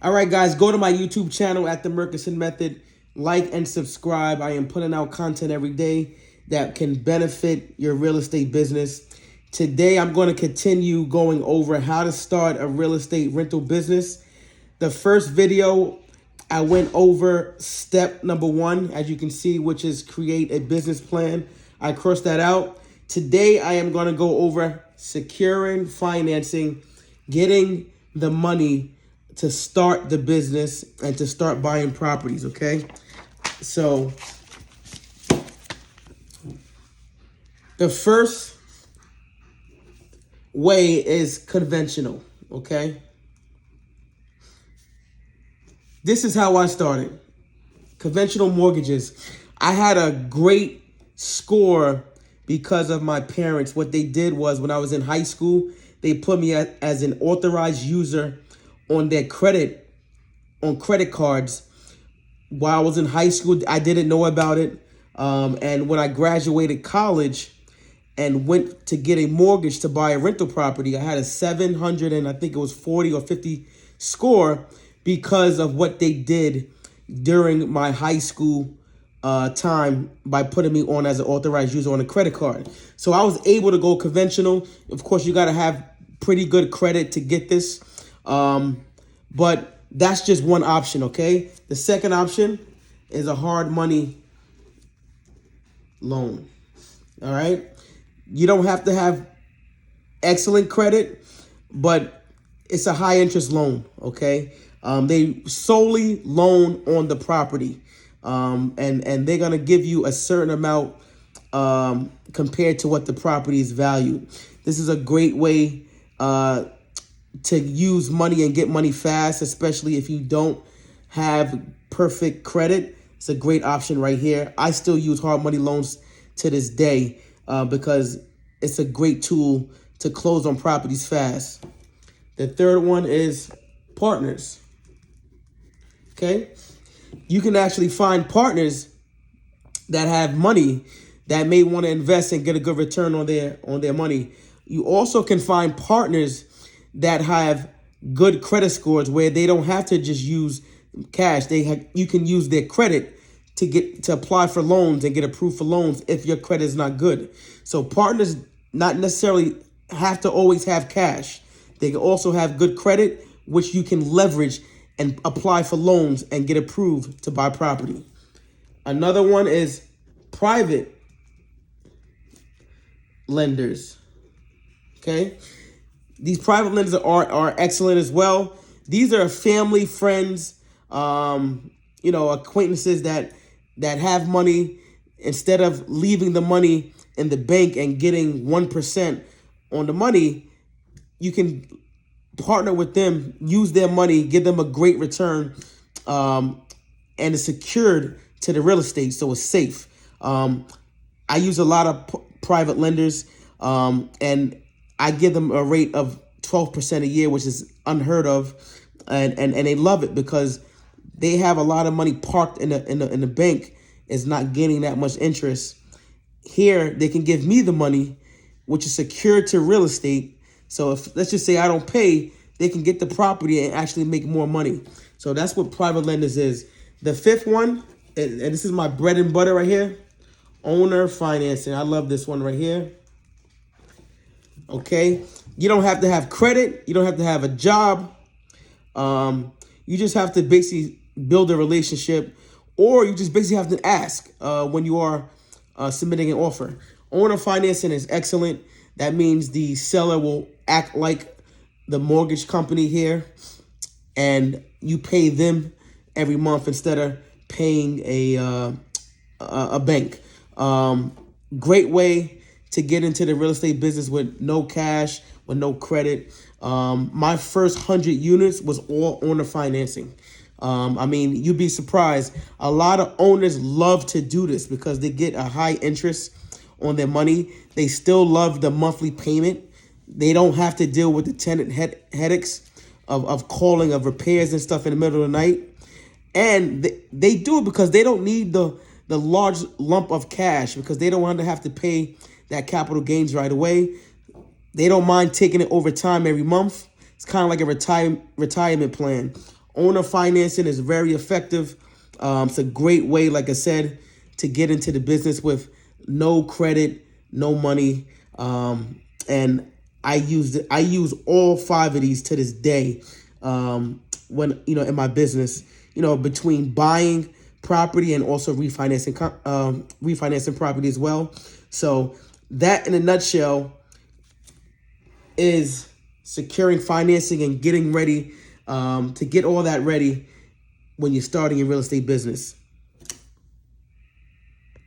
All right, guys, go to my YouTube channel at The Murkison Method. Like and subscribe. I am putting out content every day that can benefit your real estate business. Today, I'm going to continue going over how to start a real estate rental business. The first video, I went over step number one, as you can see, which is create a business plan. I crossed that out. Today, I am going to go over securing financing, getting the money to start the business and to start buying properties, okay? So the first way is conventional, okay? This is how I started. Conventional mortgages. I had a great score because of my parents. What they did was when I was in high school, they put me as an authorized user on their credit cards. While I was in high school, I didn't know about it. And when I graduated college and went to get a mortgage to buy a rental property, I had a 700 and I think it was 40 or 50 score because of what they did during my high school time by putting me on as an authorized user on a credit card. So I was able to go conventional. Of course, you got to have pretty good credit to get this. But that's just one option, okay? The second option is a hard money loan, all right? You don't have to have excellent credit, but it's a high interest loan, okay? They solely loan on the property, and they're gonna give you a certain amount compared to what the property is valued. This is a great way to use money and get money fast, especially if you don't have perfect credit. It's a great option right here. I still use hard money loans to this day because it's a great tool to close on properties fast. The third one is partners. Okay, you can actually find partners that have money that may want to invest and get a good return on their money. You also can find partners that have good credit scores where they don't have to just use cash. You can use their credit to apply for loans and get approved for loans if your credit is not good. So partners not necessarily have to always have cash. They can also have good credit, which you can leverage and apply for loans and get approved to buy property. Another one is private lenders. Okay, these private lenders are excellent as well. These are family, friends, acquaintances that have money. Instead of leaving the money in the bank and getting 1% on the money, you can partner with them, use their money, give them a great return, and it's secured to the real estate, so it's safe. I use a lot of private lenders, and I give them a rate of 12% a year, which is unheard of, and they love it because they have a lot of money parked in the bank. Is not getting that much interest. Here, they can give me the money, which is secured to real estate. So if, let's just say I don't pay, they can get the property and actually make more money. So that's what private lenders is. The fifth one, and this is my bread and butter right here, owner financing. I love this one right here. Okay, you don't have to have credit. You don't have to have a job. You just have to basically build a relationship, or you just basically have to ask when you are submitting an offer. Owner financing is excellent. That means the seller will act like the mortgage company here, and you pay them every month instead of paying a bank. Great way to get into the real estate business with no cash, with no credit. My first 100 units was all owner financing. I mean, you'd be surprised. A lot of owners love to do this because they get a high interest on their money. They still love the monthly payment. They don't have to deal with the tenant headaches of calling, of repairs and stuff in the middle of the night. And they do it because they don't need the large lump of cash, because they don't want to have to pay that capital gains right away. They don't mind taking it over time every month. It's kind of like a retirement plan. owner financing is very effective. It's a great way, like I said, to get into the business with no credit, no money. And I use all 5 of these to this day. When in my business, between buying property and also refinancing property as well. So that, in a nutshell, is securing financing and getting ready, to get all that ready when you're starting your real estate business.